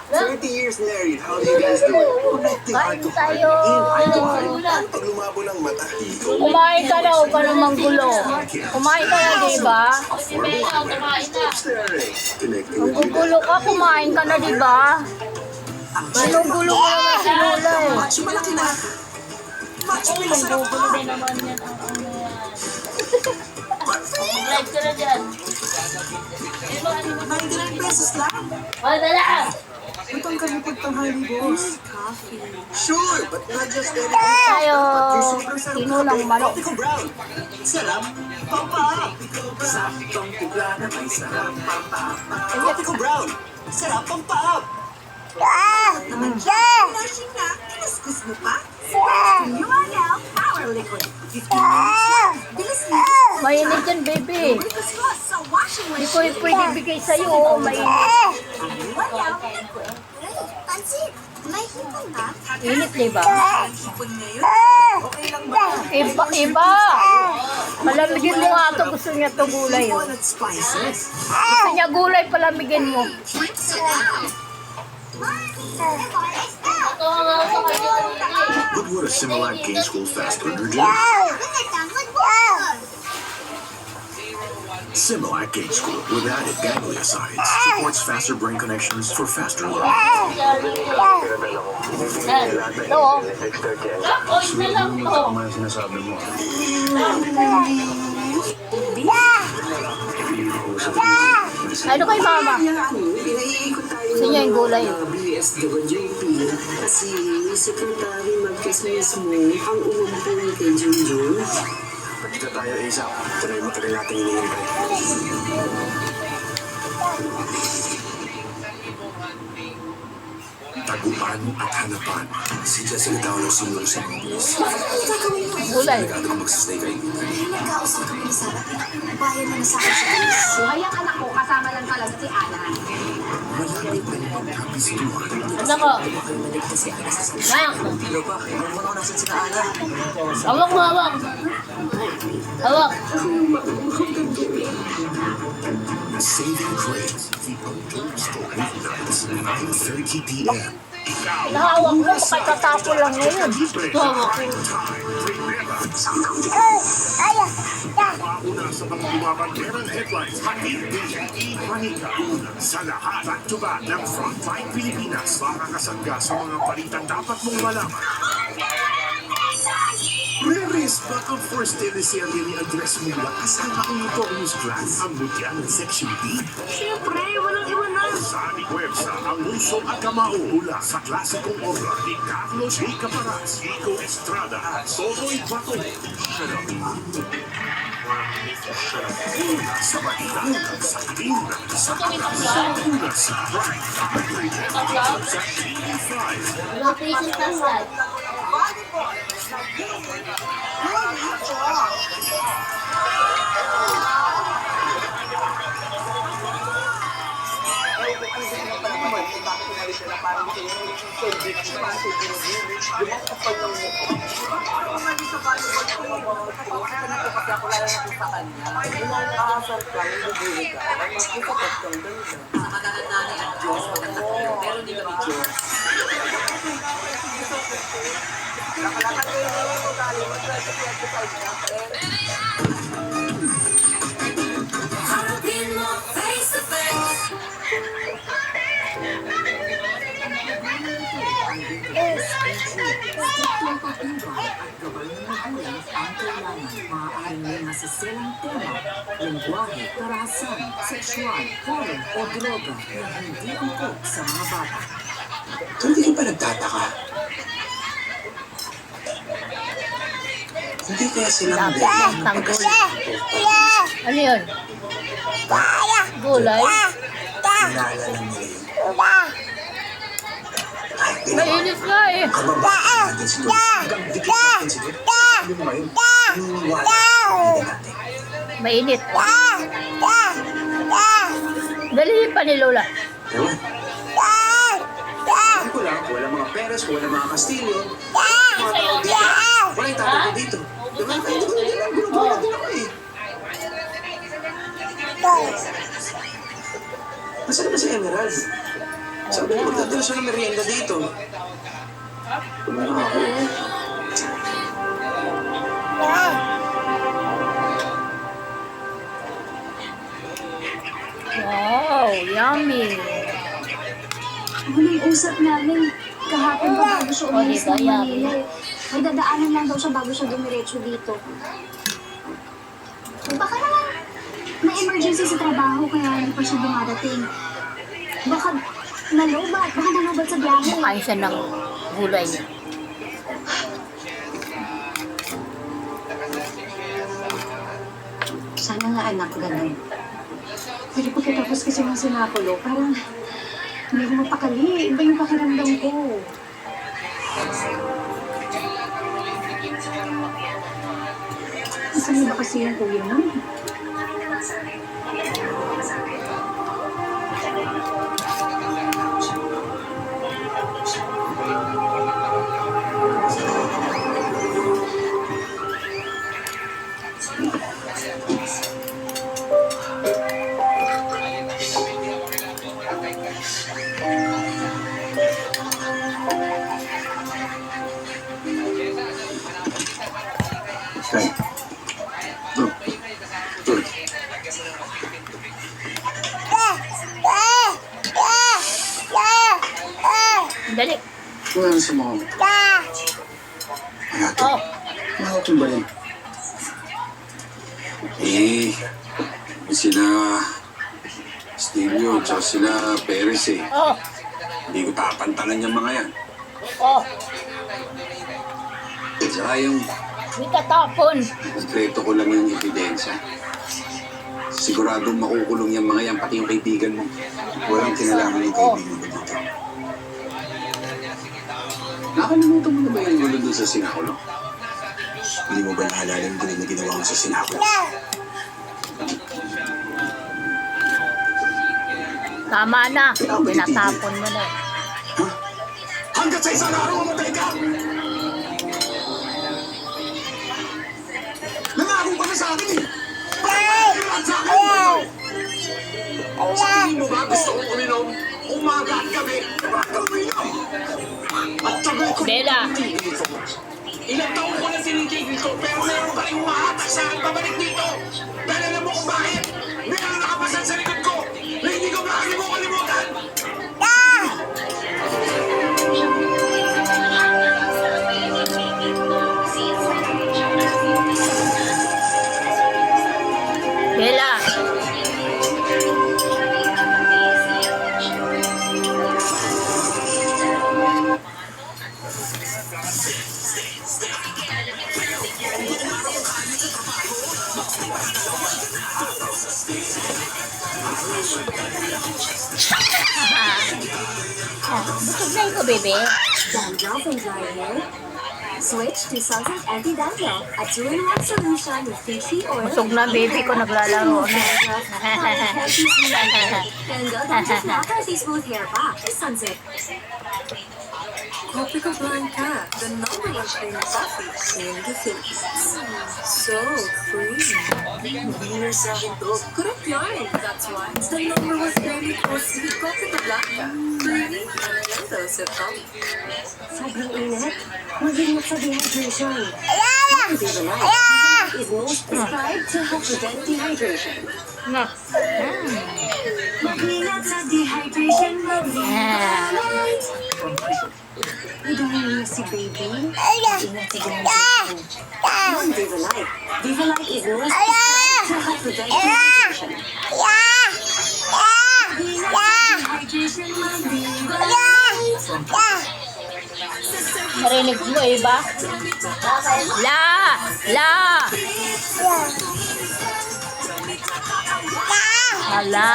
30 years married, how do you guys do it? Connecting heart to heart, eye to eye. Pag lumabo ng mata, Kumain ka na o pa namang gulo? Kumain ka na, diba? connecting Ang with you. gugulo ka, kumain ka na, diba? Anong gulo ko naman si Lola eh? Macho malaki na. Macho Ay, bilis na gugulo din naman yan ang ano yan. Live ka na dyan. 99 pesos lang. Wala na! Itong kami pagtanghali, boss. Sure, but not just any. Tayo, Sobrang sarap tinulang ng manok. Tropical Brown. Sarap, pampahap. Saktong timpla na may sarap, pampahap. Tropical Brown. Sarap, pampahap. Flashing na, kinuskus mo pa? URL Power Liquid. 15 minutes lang. Bilis na. Mainit yan, baby. Kuskus sa washing Hindi ko machine. pwede bigay sa'yo, oh, mainit. URL Liquid. Pansit, may hipon ba? Init, diba? Hipon ngayon? Okay lang ba? Iba, iba. Palamigin mo nga ito. Gusto niya ito gulay. Oh. At spices. Gusto niya gulay, palamigin mo. What would a Similac Gain School Fast Burger do? Similac Gain School with added gangliosides supports faster brain connections for faster learning. Ito, oh. Tama yung sinasabi mo. Ano kay mama? Pinaiikot tayo Gusto niya yung gulay. BSWP kasi yung secretary mag-Christmas mo ang umumpong kay Junjun. Pagkita tayo ASAP. Ito na yung matagal natin hinihintay. Taguan at hanapan. Si Jessica daw ang sumulo sa mga pulis. Gulay. Nagado kang magsastay kay Nagkausap kami ni Sarah. Bayan na sa akin sa pulis. Hayang anak ko, kasama lang talaga si Ana. malapit na nilang kapistuhan. Anak ko. Nak. Hello pa, huwag mo nasan si Ana. Hawak mo, hawak. Hawak. Saving Grace, the untold story nights, 9:30 p.m. Nahawak mo, baka tatapo lang ngayon. Hawak ko. Una sa mga bumabanderang headlines, hatid din Juanita. Sa lahat, back-to-back ng Frontline Pilipinas para kasangga sa mga balitang dapat mong malaman. Re-raise back ang first teleserye ni Andres Mula kasama ang ito news class. Ang mutya ng Section B. Siyempre, walang iwanan. Sani Puebsa, ang Uso at Kamao mula sa klasikong obra ni Carlos A. Caparaz, Nico Estrada at Sotoy Bato. Una sa Manila, sa Manila, sa Una sa Prime Time, sa TV5. Location pasal. Maaaring may masiselang tema, lengguwahe, karahasan, sexual, porn o droga na hindi angkop sa mga bata. Hindi ka pa nagtataka. Hindi kaya silang Tanggol. Ano yun? Gulay? naalala nila yun. Mainit nga eh. Kababaan natin si Tom. Hanggang dikit natin si Tom. Sabi mo ngayon, yung wala, hindi natin. Mainit. Dali pa ni Lola. Ewan. Sabi ko lang, wala mga Perez, wala mga Castillo. Wala yung tatay ko dito. Diba? Kahit ko din lang, gulo-gulo din ako eh. Nasaan ba si Emerald? Sabi mo, magdadala siya ng merienda dito. Wala ako. Wow, yummy. Huling usap namin, kahapon pa bago siya umalis diba, ng yummy? Manila eh. May dadaanan lang daw siya bago siya dumiretso dito. Baka naman may emergency sa trabaho kaya hindi pa siya dumadating. Baka nalobat sa biyahe. Kain siya ng gulay. Sana nga anak ganun. Pero pagkatapos kasi ng sinakulo, parang hindi ko mapakali. Iba yung pakiramdam ko. Saan ba kasi yung kuya mo? Okay. Look. Good. Dali. Wala sa mga. Ayan. Oh, Nakakil ba yan? Sila Stilio, tsaka sila Perez eh. oh, Hindi ko tapantanan yung mga yan. oh. Tsaka yung May tatapon. kompleto ko lang yung ebidensya. Siguradong makukulong yung mga yan, pati yung kaibigan mo. Walang kinalaman yung kaibigan mo dito. Nakalimutan mo na ba yung gulo doon sa Sinakulo? Hindi mo ba naalala yung gulo na ginawa mo sa Sinakulo? Tama na. Pinatapon mo na. Hanggat sa isang araw mamatay ka! Nangako ka na sa akin eh! Bakit ka sa akin? Sa tingin mo ba gusto kong uminom? Umaga at gabi, bakit ka uminom? At tagal ko Bella. Ilang taon ko na sinigil ko, pero meron pa rin humahatak sa akin pabalik dito. Dahil alam mo kung bakit? Meron nakapasan sa likod ko na hindi ko maaari mo kalimutan. Bella. Busog na ito, bebe. Dandruff and dry hair? Switch to Sunsilk Anti-Dandruff, a 2-in-1 solution with tea oil. Busog na, baby ko naglalaro na. Ganda Dandruff Macaroni Smooth Hair Pack. Sunsilk. Copica Blanca, the number one cream coffee in the Philippines. So creamy. Winner sa akin to. Correct yarn, that's why. It's the number one creamy coffee, Copica Blanca. Creamy and gentle sa coffee. Sobrang init. Mag-ingat sa dehydration. Vivalite is most prescribed to help prevent dehydration. Na. Mag-ingat sa dehydration. Mag-Vivalite. Dahil si baby, ingat sa dehydration. Non-Vivalite. Vivalite is most prescribed to help prevent dehydration. Mag-ingat sa dehydration. Mag-Vivalite. Narinig mo, iba? La! La! Hala.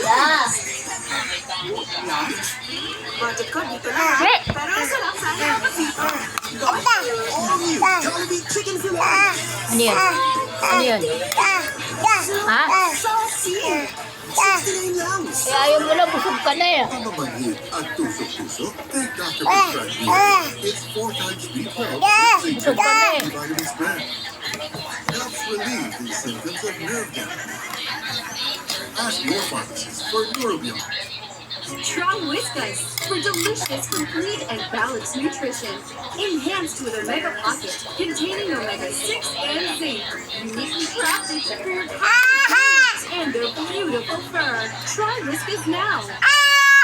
La! Budget ko dito na. Hey! Pero sarap sana ako dito. Jollibee Chicken Fillet! Ano yun? Ano yun? Ha? lang! Eh, ayaw mo na, busog ka na eh. Mabahit at tusok-tusok kay Dr. Prescribed Meal. It's 4 times B12. Busog ka na eh. Vitamin spread. Helps relieve the symptoms of nerve damage. Ask your pharmacist for Neurobion. Try Whiskas for delicious, complete, and balanced nutrition. Enhanced with Omega Pocket, containing Omega-6 and zinc. Uniquely crafted for your pets and their beautiful fur. Try Whiskas now.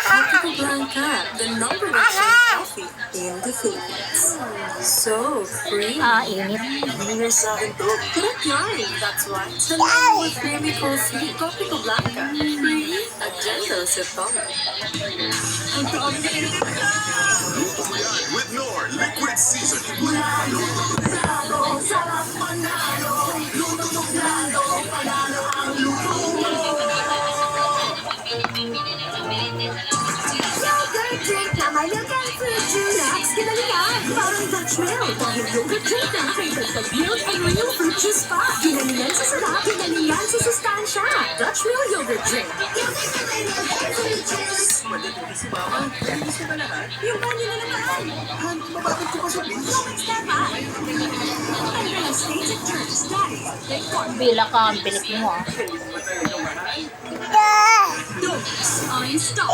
Tropical Blanca, the number one coffee in the Philippines. So free. Init. Hindi sa akin to. Correct yarn, that's why. The number one creamy coffee, Tropical Blanca. Free, agenda sa power. Luto mo yan with Nor Liquid Seasoning. Yogurt drink na may milk and fruit juice. Kinaliyan, parang Dutch milk. Dahil yogurt drink na may dagdag milk and real fruit juice pa. Kinaliyan sa sarap, kinaliyan sa sustansya. Dutch milk yogurt drink. Madali si Mama. Gusto ba lahat? Yung kanyo na naman. Bakit ko pa sabihin? Going step up. And then stage at church status. Take one. Bila ka, ang bilik mo ah. Hindi mo ba talaga mahal? Dogs on stop.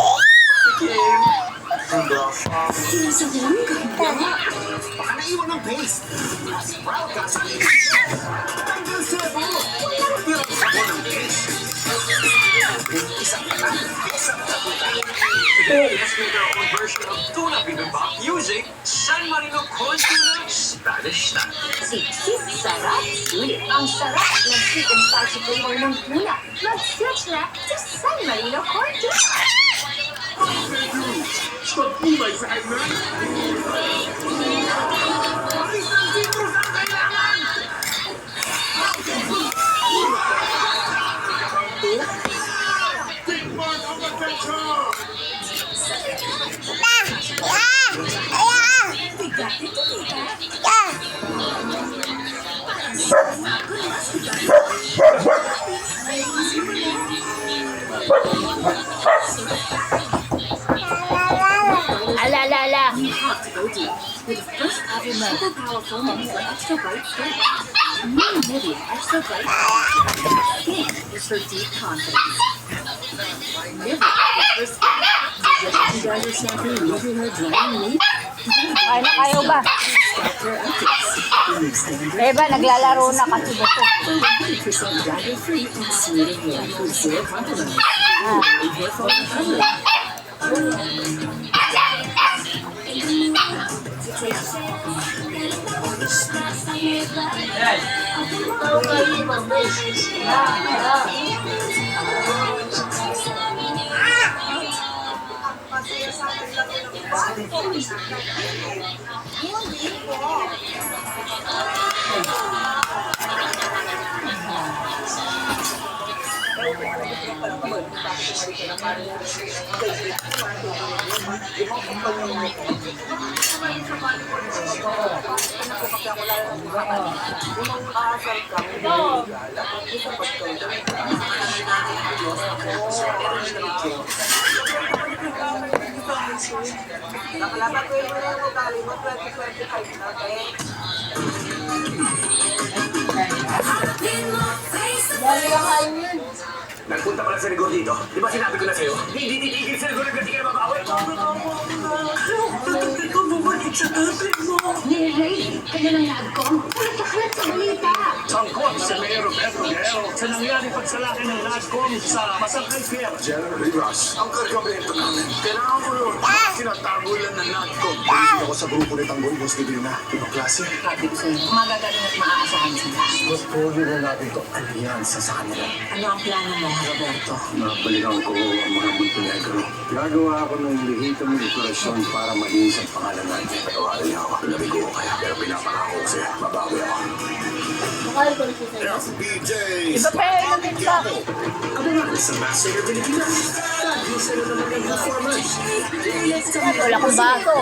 Baka naiwan ng paste. Sprout ka sa tanggal sebo. Walang sabon ng paste. Isang pala, isang taputa. Today, let's make our own version of tuna bibimbap using San Marino corn tuna Spanish style. Siksik, sarap, sulit. Ang sarap ng sweet and spicy flavor ng tuna. Mag-switch na to San Marino corn tuna. Pagkulay sa kainan. Alis ng citrus ang kailangan. Tikman ang adventure. Bigat ito, tita. Ala. Hot to go deep with the first ever super powerful Nivea Extra Bright Skin. New Nivea Extra Bright Skin is for deep confidence. Nivea for skin. Dry your shampoo, leave your hair dry and neat. Kaya na kayo ba? Stop your updates. Beba, naglalaro na kasi gusto. For 100% dagger-free and smoothing hair with zero compromise. Hair fall recovery. Nagpunta pala sa rigor dito. Di ba sinabi ko na sa'yo? Hindi titigil sa rigor hanggang di ka na mabawi. Tatapin ko bumalik sa tatay mo. Ni-rate kayo ng LAGCOM. Ulit sa balita. Sangkot si Mayor Roberto Guerrero sa nangyari pagsalaki ng LAGCOM sa Masangkay Pier. General Rivas, ang kargamento namin. Kailangan ko yun. Tinatagulan ng NATCOM. Pagdating ako sa grupo ni Tanggol, Boss Divina. Ibang klase. Sabi ko sa'yo, magagaling at maaasahan sila. Boss, pwede na natin ito. Alliansa sa kanila. Ano ang plano mo, Roberto? Nabalikan ko ang mga Montenegro. Gagawa ako ng lehitimong dekorasyon para malinis ang pangalan natin. Patawarin niya ako. Nabigo ko kaya. Pero pinapangako ko siya. Mabawi ako. FBJ Iba pa yun ang TikTok. Abangan sa Master Pilipinas. Tag-isa na naman ang performance. Wala kong bago.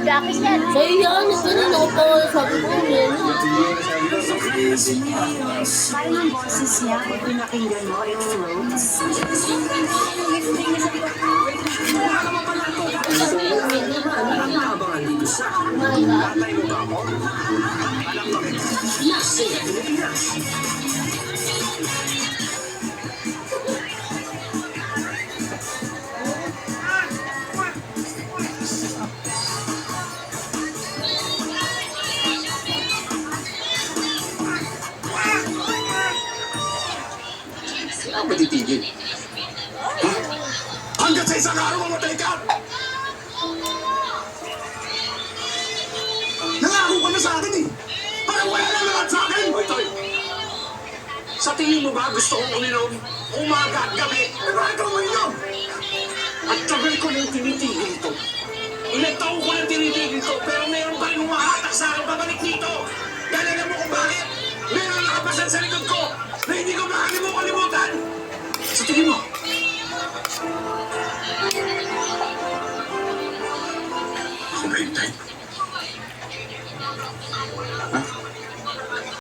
Dakis yan. Sa'yo yan, ganun ako pa sabi ko yan. Parang ang boses niya, kung pinakinggan mo, it floats. Ang naabangan dito sa Tatay mo ba ako? Alam mo rin. Master Pilipinas. matitigil? Ha? Hanggat sa isang araw mamatay ka! Nangako ka na sa akin eh! Parang wala na lahat sa akin! Hoy, Toy! Sa tingin mo ba gusto kong uminom umaga at gabi? Eh, bakit ka uminom? At tagal ko nang tinitigil ito. Ilang taon ko nang tinitigil ito, pero mayroon pa rin humahatak sa akin pabalik dito. Dahil alam mo kung bakit? Mayroon nakapasan sa likod ko na hindi ko makakalimutan. Sa tingin mo,